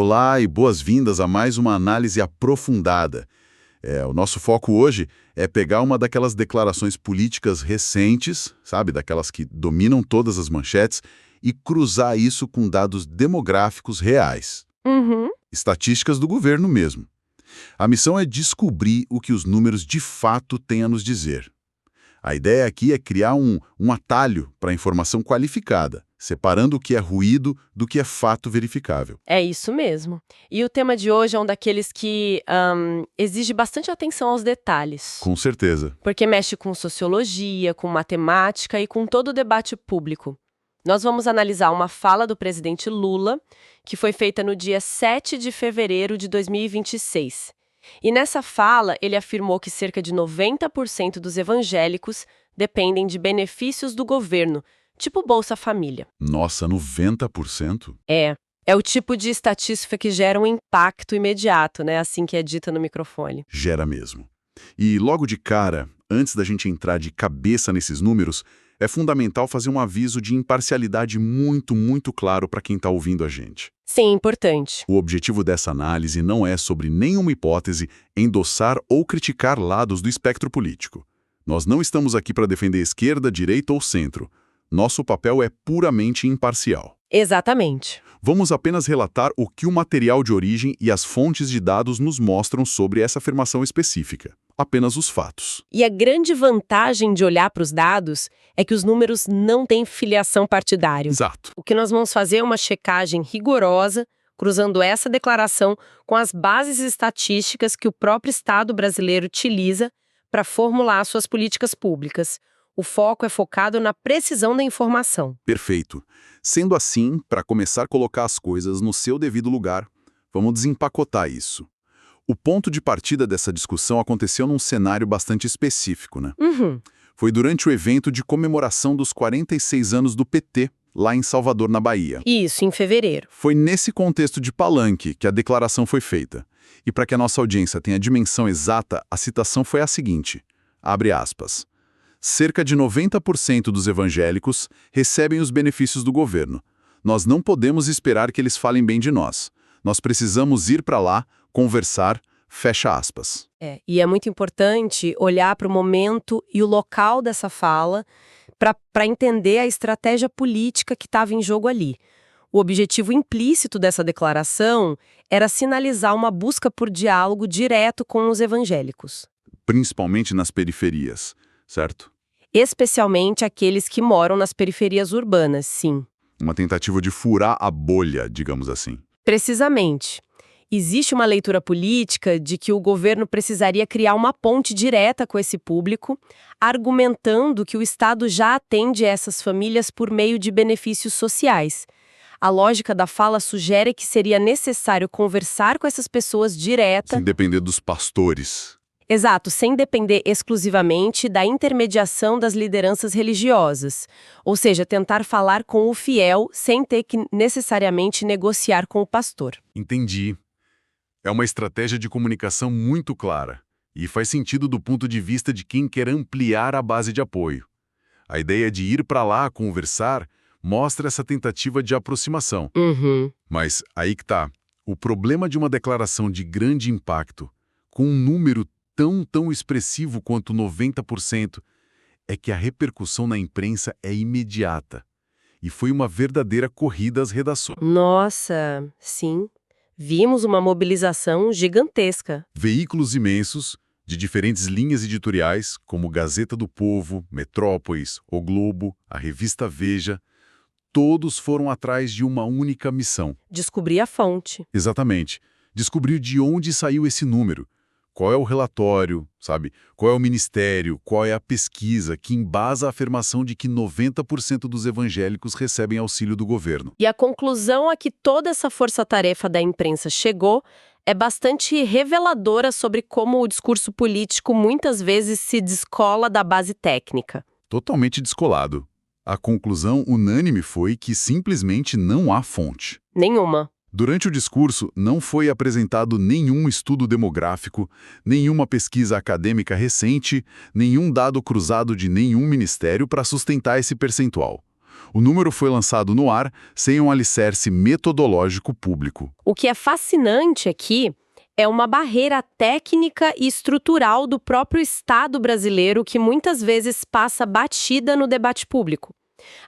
Olá e boas-vindas a mais uma análise aprofundada. O nosso foco hoje é pegar uma daquelas declarações políticas recentes, sabe, daquelas que dominam todas as manchetes, e cruzar isso com dados demográficos reais, Uhum. estatísticas do governo mesmo. A missão é descobrir o que os números de fato têm a nos dizer. A ideia aqui é criar um atalho para a informação qualificada, separando o que é ruído do que é fato verificável. É isso mesmo. E o tema de hoje é um daqueles que exige bastante atenção aos detalhes. Com certeza. Porque mexe com sociologia, com matemática e com todo o debate público. Nós vamos analisar uma fala do presidente Lula, que foi feita no dia 7 de fevereiro de 2026. E nessa fala, ele afirmou que cerca de 90% dos evangélicos dependem de benefícios do governo, tipo Bolsa Família. Nossa, 90%? É o tipo de estatística que gera um impacto imediato, né? Assim que é dita no microfone. Gera mesmo. E logo de cara, antes da gente entrar de cabeça nesses números, é fundamental fazer um aviso de imparcialidade muito claro para quem está ouvindo a gente. Sim, importante. O objetivo dessa análise não é, sobre nenhuma hipótese, endossar ou criticar lados do espectro político. Nós não estamos aqui para defender esquerda, direita ou centro. Nosso papel é puramente imparcial. Exatamente. Vamos apenas relatar o que o material de origem e as fontes de dados nos mostram sobre essa afirmação específica. Apenas os fatos. E a grande vantagem de olhar para os dados é que os números não têm filiação partidária. Exato. O que nós vamos fazer é uma checagem rigorosa, cruzando essa declaração com as bases estatísticas que o próprio Estado brasileiro utiliza para formular suas políticas públicas. O foco é focado na precisão da informação. Perfeito. Sendo assim, para começar a colocar as coisas no seu devido lugar, vamos desempacotar isso. O ponto de partida dessa discussão aconteceu num cenário bastante específico, né? Foi durante o evento de comemoração dos 46 anos do PT, lá em Salvador, na Bahia. Isso, em fevereiro. Foi nesse contexto de palanque que a declaração foi feita. E para que a nossa audiência tenha a dimensão exata, a citação foi a seguinte, abre aspas, cerca de 90% dos evangélicos recebem os benefícios do governo. Nós não podemos esperar que eles falem bem de nós. Nós precisamos ir para lá, conversar, fecha aspas. E é muito importante olhar para o momento e o local dessa fala para entender a estratégia política que estava em jogo ali. O objetivo implícito dessa declaração era sinalizar uma busca por diálogo direto com os evangélicos. Principalmente nas periferias, certo? Especialmente aqueles que moram nas periferias urbanas, sim. Uma tentativa de furar a bolha, digamos assim. Precisamente. Existe uma leitura política de que o governo precisaria criar uma ponte direta com esse público, argumentando que o Estado já atende essas famílias por meio de benefícios sociais. A lógica da fala sugere que seria necessário conversar com essas pessoas direta. Sem depender dos pastores. Exato, sem depender exclusivamente da intermediação das lideranças religiosas. Ou seja, tentar falar com o fiel sem ter que necessariamente negociar com o pastor. Entendi. É uma estratégia de comunicação muito clara e faz sentido do ponto de vista de quem quer ampliar a base de apoio. A ideia de ir para lá conversar mostra essa tentativa de aproximação. Mas aí que tá. O problema de uma declaração de grande impacto, com um número tão expressivo quanto 90%, é que a repercussão na imprensa é imediata. E foi uma verdadeira corrida às redações. Nossa, sim. Vimos uma mobilização gigantesca. Veículos imensos, de diferentes linhas editoriais, como Gazeta do Povo, Metrópolis, O Globo, a revista Veja, todos foram atrás de uma única missão. Descobrir a fonte. Exatamente. Descobrir de onde saiu esse número. Qual é o relatório, sabe? Qual é o ministério, qual é a pesquisa que embasa a afirmação de que 90% dos evangélicos recebem auxílio do governo. E a conclusão a que toda essa força-tarefa da imprensa chegou é bastante reveladora sobre como o discurso político muitas vezes se descola da base técnica. Totalmente descolado. A conclusão unânime foi que simplesmente não há fonte. Nenhuma. Durante o discurso, não foi apresentado nenhum estudo demográfico, nenhuma pesquisa acadêmica recente, nenhum dado cruzado de nenhum ministério para sustentar esse percentual. O número foi lançado no ar sem um alicerce metodológico público. O que é fascinante aqui é uma barreira técnica e estrutural do próprio Estado brasileiro que muitas vezes passa batida no debate público.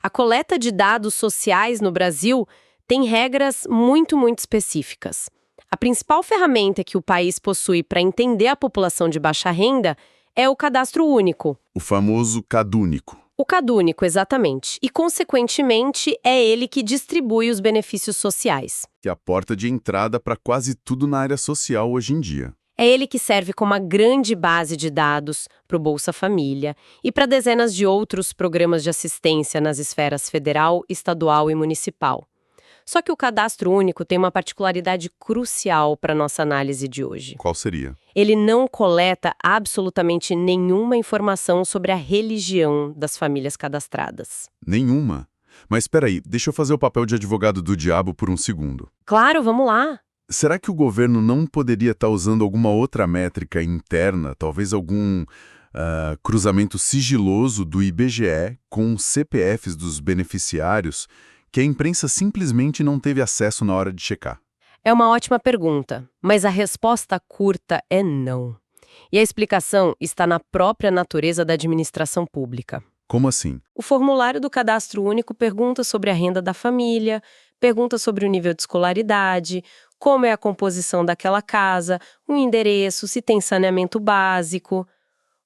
A coleta de dados sociais no Brasil tem regras muito específicas. A principal ferramenta que o país possui para entender a população de baixa renda é o Cadastro Único. O famoso CadÚnico. O CadÚnico, exatamente. E, consequentemente, é ele que distribui os benefícios sociais. Que é a porta de entrada para quase tudo na área social hoje em dia. É ele que serve como uma grande base de dados para o Bolsa Família e para dezenas de outros programas de assistência nas esferas federal, estadual e municipal. Só que o Cadastro Único tem uma particularidade crucial para a nossa análise de hoje. Qual seria? Ele não coleta absolutamente nenhuma informação sobre a religião das famílias cadastradas. Nenhuma. Mas espera aí, deixa eu fazer o papel de advogado do diabo por um segundo. Claro, vamos lá. Será que o governo não poderia estar usando alguma outra métrica interna, talvez algum cruzamento sigiloso do IBGE com CPFs dos beneficiários que a imprensa simplesmente não teve acesso na hora de checar? É uma ótima pergunta, mas a resposta curta é não. E a explicação está na própria natureza da administração pública. Como assim? O formulário do Cadastro Único pergunta sobre a renda da família, pergunta sobre o nível de escolaridade, como é a composição daquela casa, o endereço, se tem saneamento básico.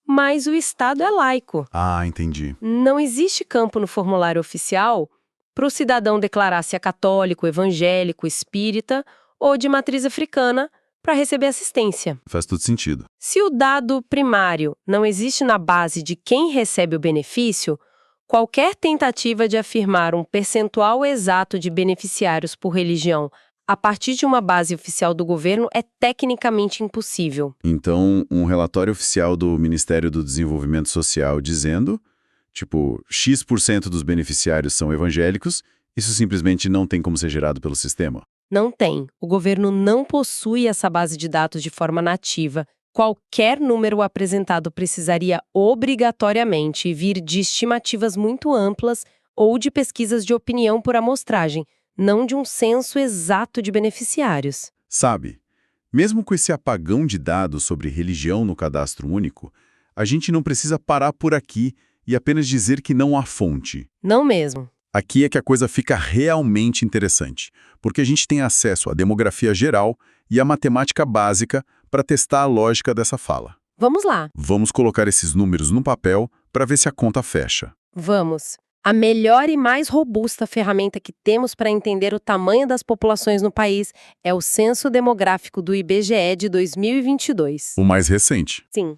Mas o Estado é laico. Ah, entendi. Não existe campo no formulário oficial para o cidadão declarar se é católico, evangélico, espírita ou de matriz africana para receber assistência. Faz todo sentido. Se o dado primário não existe na base de quem recebe o benefício, qualquer tentativa de afirmar um percentual exato de beneficiários por religião a partir de uma base oficial do governo é tecnicamente impossível. Então, um relatório oficial do Ministério do Desenvolvimento Social dizendo, tipo, X% dos beneficiários são evangélicos, isso simplesmente não tem como ser gerado pelo sistema? Não tem. O governo não possui essa base de dados de forma nativa. Qualquer número apresentado precisaria obrigatoriamente vir de estimativas muito amplas ou de pesquisas de opinião por amostragem, não de um censo exato de beneficiários. Sabe, mesmo com esse apagão de dados sobre religião no Cadastro Único, a gente não precisa parar por aqui e apenas dizer que não há fonte. Não mesmo. Aqui é que a coisa fica realmente interessante, porque a gente tem acesso à demografia geral e à matemática básica para testar a lógica dessa fala. Vamos lá. Vamos colocar esses números no papel para ver se a conta fecha. Vamos. A melhor e mais robusta ferramenta que temos para entender o tamanho das populações no país é o Censo Demográfico do IBGE de 2022. O mais recente. Sim.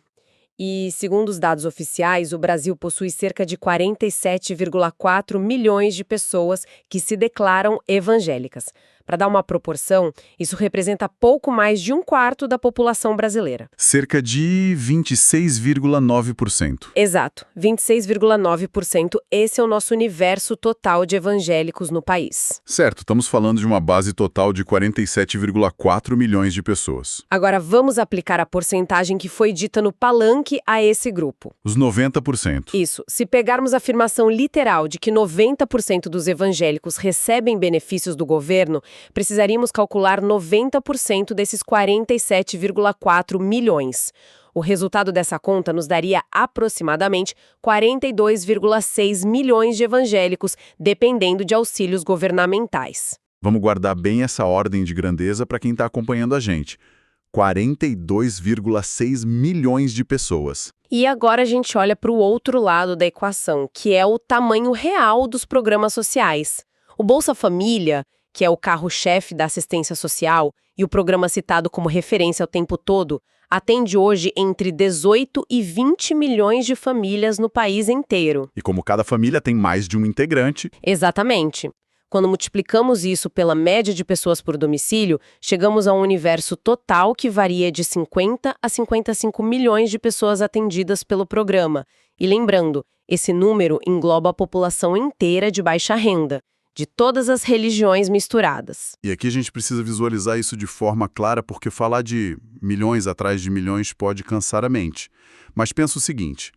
E, segundo os dados oficiais, o Brasil possui cerca de 47,4 milhões de pessoas que se declaram evangélicas. Para dar uma proporção, isso representa pouco mais de 1/4 da população brasileira. Cerca de 26,9%. Exato, 26,9%. Esse é o nosso universo total de evangélicos no país. Certo, estamos falando de uma base total de 47,4 milhões de pessoas. Agora vamos aplicar a porcentagem que foi dita no palanque a esse grupo. Os 90%. Isso, se pegarmos a afirmação literal de que 90% dos evangélicos recebem benefícios do governo, precisaríamos calcular 90% desses 47,4 milhões. O resultado dessa conta nos daria aproximadamente 42,6 milhões de evangélicos, dependendo de auxílios governamentais. Vamos guardar bem essa ordem de grandeza para quem está acompanhando a gente. 42,6 milhões de pessoas. E agora a gente olha para o outro lado da equação, que é o tamanho real dos programas sociais. O Bolsa Família, que é o carro-chefe da assistência social e o programa citado como referência o tempo todo, atende hoje entre 18 e 20 milhões de famílias no país inteiro. E como cada família tem mais de um integrante... Exatamente. Quando multiplicamos isso pela média de pessoas por domicílio, chegamos a um universo total que varia de 50 a 55 milhões de pessoas atendidas pelo programa. E lembrando, esse número engloba a população inteira de baixa renda, de todas as religiões misturadas. E aqui a gente precisa visualizar isso de forma clara, porque falar de milhões atrás de milhões pode cansar a mente. Mas pensa o seguinte,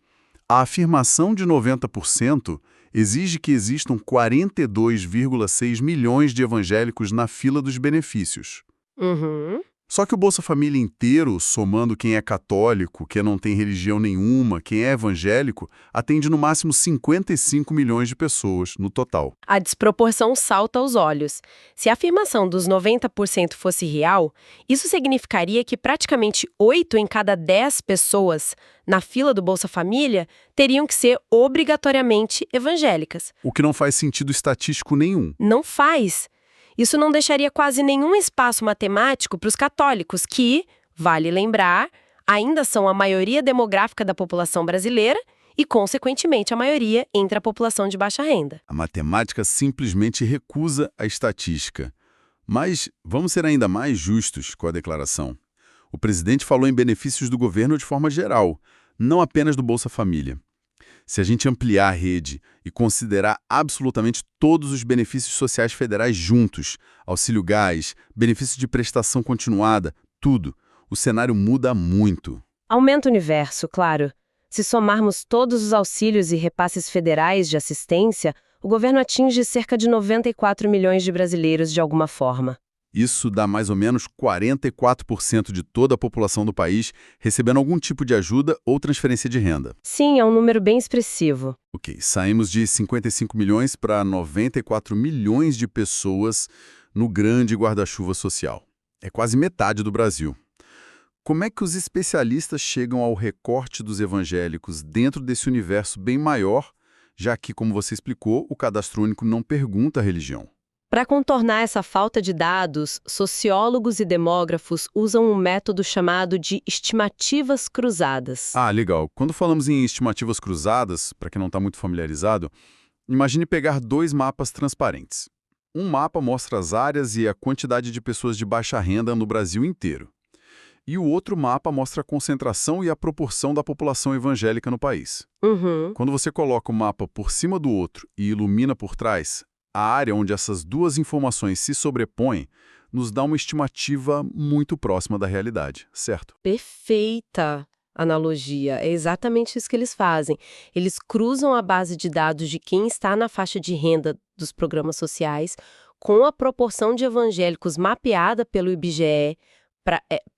a afirmação de 90% exige que existam 42,6 milhões de evangélicos na fila dos benefícios. Uhum. Só que o Bolsa Família inteiro, somando quem é católico, quem não tem religião nenhuma, quem é evangélico, atende no máximo 55 milhões de pessoas no total. A desproporção salta aos olhos. Se a afirmação dos 90% fosse real, isso significaria que praticamente 8 em cada 10 pessoas na fila do Bolsa Família teriam que ser obrigatoriamente evangélicas. O que não faz sentido estatístico nenhum. Não faz. Isso não deixaria quase nenhum espaço matemático para os católicos, que, vale lembrar, ainda são a maioria demográfica da população brasileira e, consequentemente, a maioria entre a população de baixa renda. A matemática simplesmente recusa a estatística. Mas vamos ser ainda mais justos com a declaração. O presidente falou em benefícios do governo de forma geral, não apenas do Bolsa Família. Se a gente ampliar a rede e considerar absolutamente todos os benefícios sociais federais juntos, auxílio gás, benefício de prestação continuada, tudo, o cenário muda muito. Aumenta o universo, claro. Se somarmos todos os auxílios e repasses federais de assistência, o governo atinge cerca de 94 milhões de brasileiros de alguma forma. Isso dá mais ou menos 44% de toda a população do país recebendo algum tipo de ajuda ou transferência de renda. Sim, é um número bem expressivo. Ok, saímos de 55 milhões para 94 milhões de pessoas no grande guarda-chuva social. É quase metade do Brasil. Como é que os especialistas chegam ao recorte dos evangélicos dentro desse universo bem maior, já que, como você explicou, o cadastro único não pergunta a religião? Para contornar essa falta de dados, sociólogos e demógrafos usam um método chamado de estimativas cruzadas. Ah, legal. Quando falamos em estimativas cruzadas, para quem não está muito familiarizado, imagine pegar dois mapas transparentes. Um mapa mostra as áreas e a quantidade de pessoas de baixa renda no Brasil inteiro. E o outro mapa mostra a concentração e a proporção da população evangélica no país. Uhum. Quando você coloca o mapa por cima do outro e ilumina por trás, a área onde essas duas informações se sobrepõem nos dá uma estimativa muito próxima da realidade, certo? Perfeita analogia. É exatamente isso que eles fazem. Eles cruzam a base de dados de quem está na faixa de renda dos programas sociais com a proporção de evangélicos mapeada pelo IBGE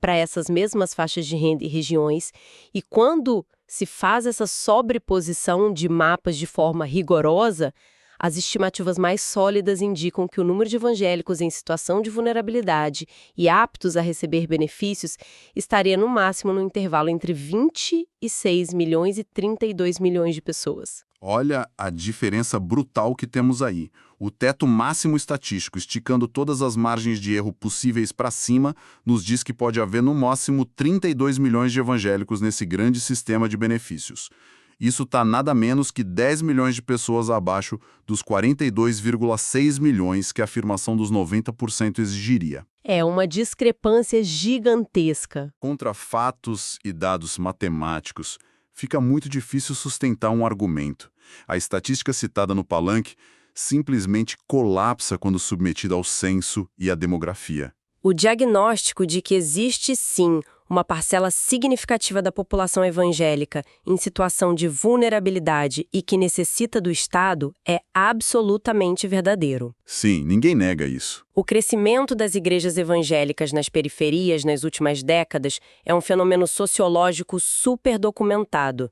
para essas mesmas faixas de renda e regiões. E quando se faz essa sobreposição de mapas de forma rigorosa, as estimativas mais sólidas indicam que o número de evangélicos em situação de vulnerabilidade e aptos a receber benefícios estaria no máximo no intervalo entre 26 milhões e 32 milhões de pessoas. Olha a diferença brutal que temos aí. O teto máximo estatístico, esticando todas as margens de erro possíveis para cima, nos diz que pode haver no máximo 32 milhões de evangélicos nesse grande sistema de benefícios. Isso está nada menos que 10 milhões de pessoas abaixo dos 42,6 milhões que a afirmação dos 90% exigiria. É uma discrepância gigantesca. Contra fatos e dados matemáticos, fica muito difícil sustentar um argumento. A estatística citada no palanque simplesmente colapsa quando submetida ao censo e à demografia. O diagnóstico de que existe, sim, uma parcela significativa da população evangélica em situação de vulnerabilidade e que necessita do Estado é absolutamente verdadeiro. Sim, ninguém nega isso. O crescimento das igrejas evangélicas nas periferias nas últimas décadas é um fenômeno sociológico super documentado.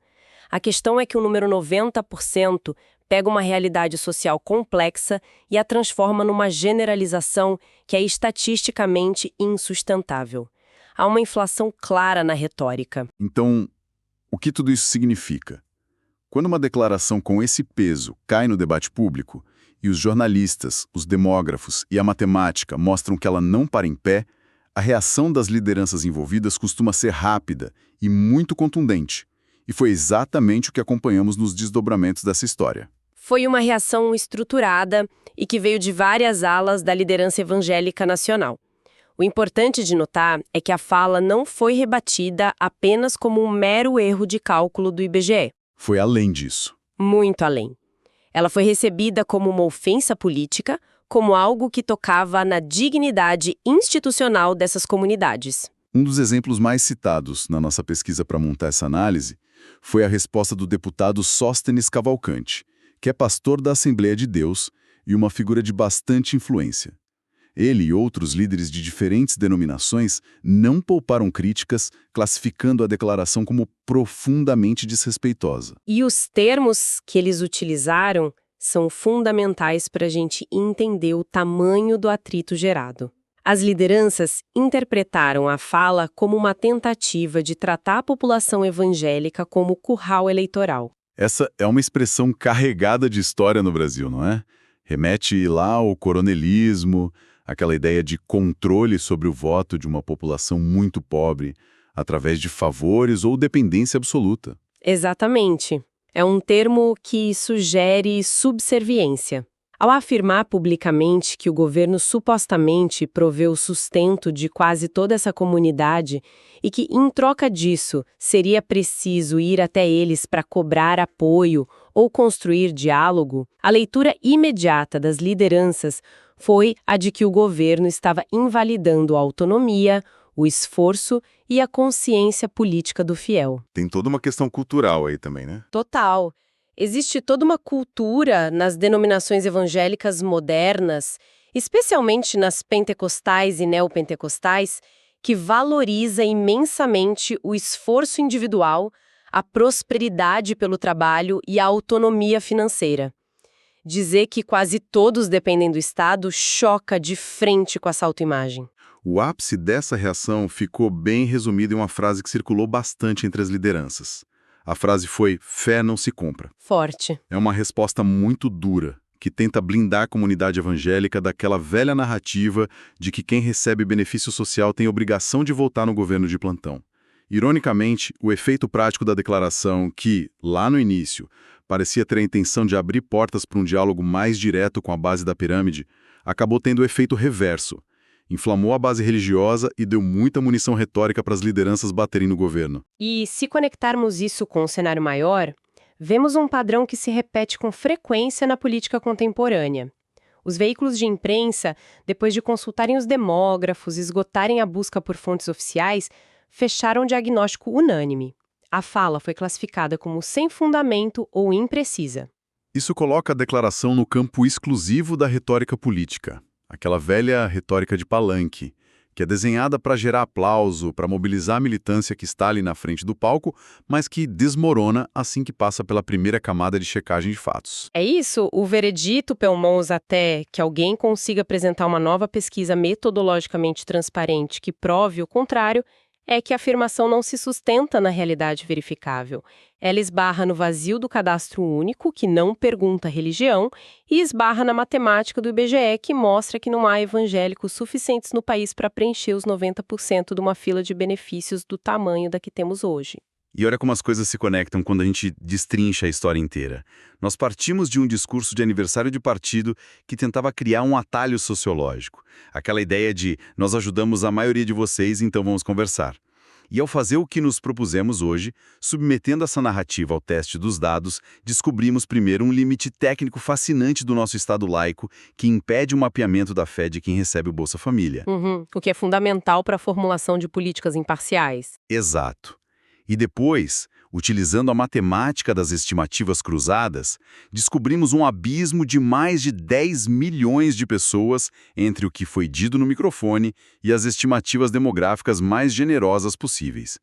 A questão é que o número 90% pega uma realidade social complexa e a transforma numa generalização que é estatisticamente insustentável. Há uma inflação clara na retórica. Então, o que tudo isso significa? Quando uma declaração com esse peso cai no debate público e os jornalistas, os demógrafos e a matemática mostram que ela não para em pé, a reação das lideranças envolvidas costuma ser rápida e muito contundente. E foi exatamente o que acompanhamos nos desdobramentos dessa história. Foi uma reação estruturada e que veio de várias alas da liderança evangélica nacional. O importante de notar é que a fala não foi rebatida apenas como um mero erro de cálculo do IBGE. Foi além disso. Muito além. Ela foi recebida como uma ofensa política, como algo que tocava na dignidade institucional dessas comunidades. Um dos exemplos mais citados na nossa pesquisa para montar essa análise foi a resposta do deputado Sóstenes Cavalcante, que é pastor da Assembleia de Deus e uma figura de bastante influência. Ele e outros líderes de diferentes denominações não pouparam críticas, classificando a declaração como profundamente desrespeitosa. E os termos que eles utilizaram são fundamentais para a gente entender o tamanho do atrito gerado. As lideranças interpretaram a fala como uma tentativa de tratar a população evangélica como curral eleitoral. Essa é uma expressão carregada de história no Brasil, não é? Remete lá ao coronelismo, aquela ideia de controle sobre o voto de uma população muito pobre, através de favores ou dependência absoluta. Exatamente. É um termo que sugere subserviência. Ao afirmar publicamente que o governo supostamente proveu o sustento de quase toda essa comunidade e que, em troca disso, seria preciso ir até eles para cobrar apoio ou construir diálogo, a leitura imediata das lideranças foi a de que o governo estava invalidando a autonomia, o esforço e a consciência política do fiel. Tem toda uma questão cultural aí também, né? Total. Existe toda uma cultura nas denominações evangélicas modernas, especialmente nas pentecostais e neopentecostais, que valoriza imensamente o esforço individual, a prosperidade pelo trabalho e a autonomia financeira. Dizer que quase todos dependem do Estado choca de frente com essa autoimagem. O ápice dessa reação ficou bem resumido em uma frase que circulou bastante entre as lideranças. A frase foi: fé não se compra. Forte. É uma resposta muito dura, que tenta blindar a comunidade evangélica daquela velha narrativa de que quem recebe benefício social tem obrigação de votar no governo de plantão. Ironicamente, o efeito prático da declaração, que, lá no início, parecia ter a intenção de abrir portas para um diálogo mais direto com a base da pirâmide, acabou tendo o efeito reverso. Inflamou a base religiosa e deu muita munição retórica para as lideranças baterem no governo. E se conectarmos isso com o cenário maior, vemos um padrão que se repete com frequência na política contemporânea. Os veículos de imprensa, depois de consultarem os demógrafos e esgotarem a busca por fontes oficiais, fecharam um diagnóstico unânime. A fala foi classificada como sem fundamento ou imprecisa. Isso coloca a declaração no campo exclusivo da retórica política. Aquela velha retórica de palanque, que é desenhada para gerar aplauso, para mobilizar a militância que está ali na frente do palco, mas que desmorona assim que passa pela primeira camada de checagem de fatos. É isso, o veredito, pelo menos até que alguém consiga apresentar uma nova pesquisa metodologicamente transparente que prove o contrário, é que a afirmação não se sustenta na realidade verificável. Ela esbarra no vazio do cadastro único, que não pergunta religião, e esbarra na matemática do IBGE, que mostra que não há evangélicos suficientes no país para preencher os 90% de uma fila de benefícios do tamanho da que temos hoje. E olha como as coisas se conectam quando a gente destrincha a história inteira. Nós partimos de um discurso de aniversário de partido que tentava criar um atalho sociológico. Aquela ideia de nós ajudamos a maioria de vocês, então vamos conversar. E ao fazer o que nos propusemos hoje, submetendo essa narrativa ao teste dos dados, descobrimos primeiro um limite técnico fascinante do nosso Estado laico que impede o mapeamento da fé de quem recebe o Bolsa Família. O que é fundamental para a formulação de políticas imparciais. Exato. E depois, utilizando a matemática das estimativas cruzadas, descobrimos um abismo de mais de 10 milhões de pessoas entre o que foi dito no microfone e as estimativas demográficas mais generosas possíveis.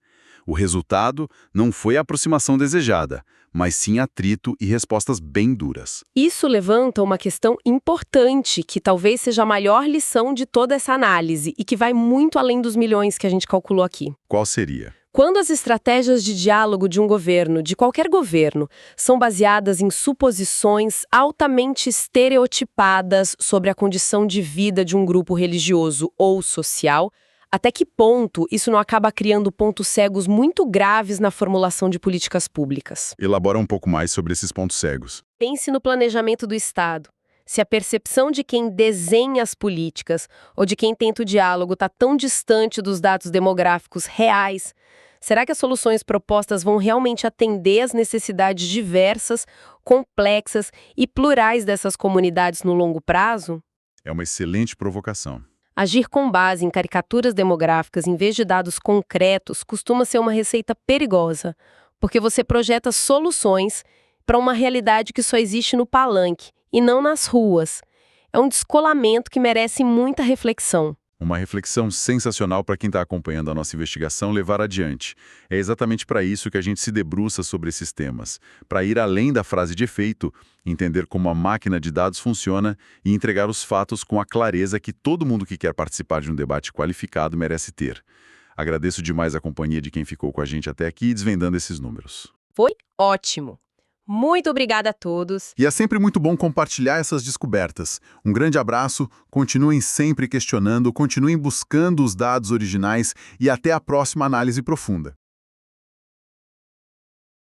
O resultado não foi a aproximação desejada, mas sim atrito e respostas bem duras. Isso levanta uma questão importante, que talvez seja a maior lição de toda essa análise e que vai muito além dos milhões que a gente calculou aqui. Qual seria? Quando as estratégias de diálogo de um governo, de qualquer governo, são baseadas em suposições altamente estereotipadas sobre a condição de vida de um grupo religioso ou social, até que ponto isso não acaba criando pontos cegos muito graves na formulação de políticas públicas? Elabora um pouco mais sobre esses pontos cegos. Pense no planejamento do Estado. Se a percepção de quem desenha as políticas ou de quem tenta o diálogo está tão distante dos dados demográficos reais, será que as soluções propostas vão realmente atender às necessidades diversas, complexas e plurais dessas comunidades no longo prazo? É uma excelente provocação. Agir com base em caricaturas demográficas em vez de dados concretos costuma ser uma receita perigosa, porque você projeta soluções para uma realidade que só existe no palanque e não nas ruas. É um descolamento que merece muita reflexão. Uma reflexão sensacional para quem está acompanhando a nossa investigação levar adiante. É exatamente para isso que a gente se debruça sobre esses temas, para ir além da frase de efeito, entender como a máquina de dados funciona e entregar os fatos com a clareza que todo mundo que quer participar de um debate qualificado merece ter. Agradeço demais a companhia de quem ficou com a gente até aqui desvendando esses números. Foi ótimo. Muito obrigada a todos. E é sempre muito bom compartilhar essas descobertas. Um grande abraço, continuem sempre questionando, continuem buscando os dados originais e até a próxima análise profunda.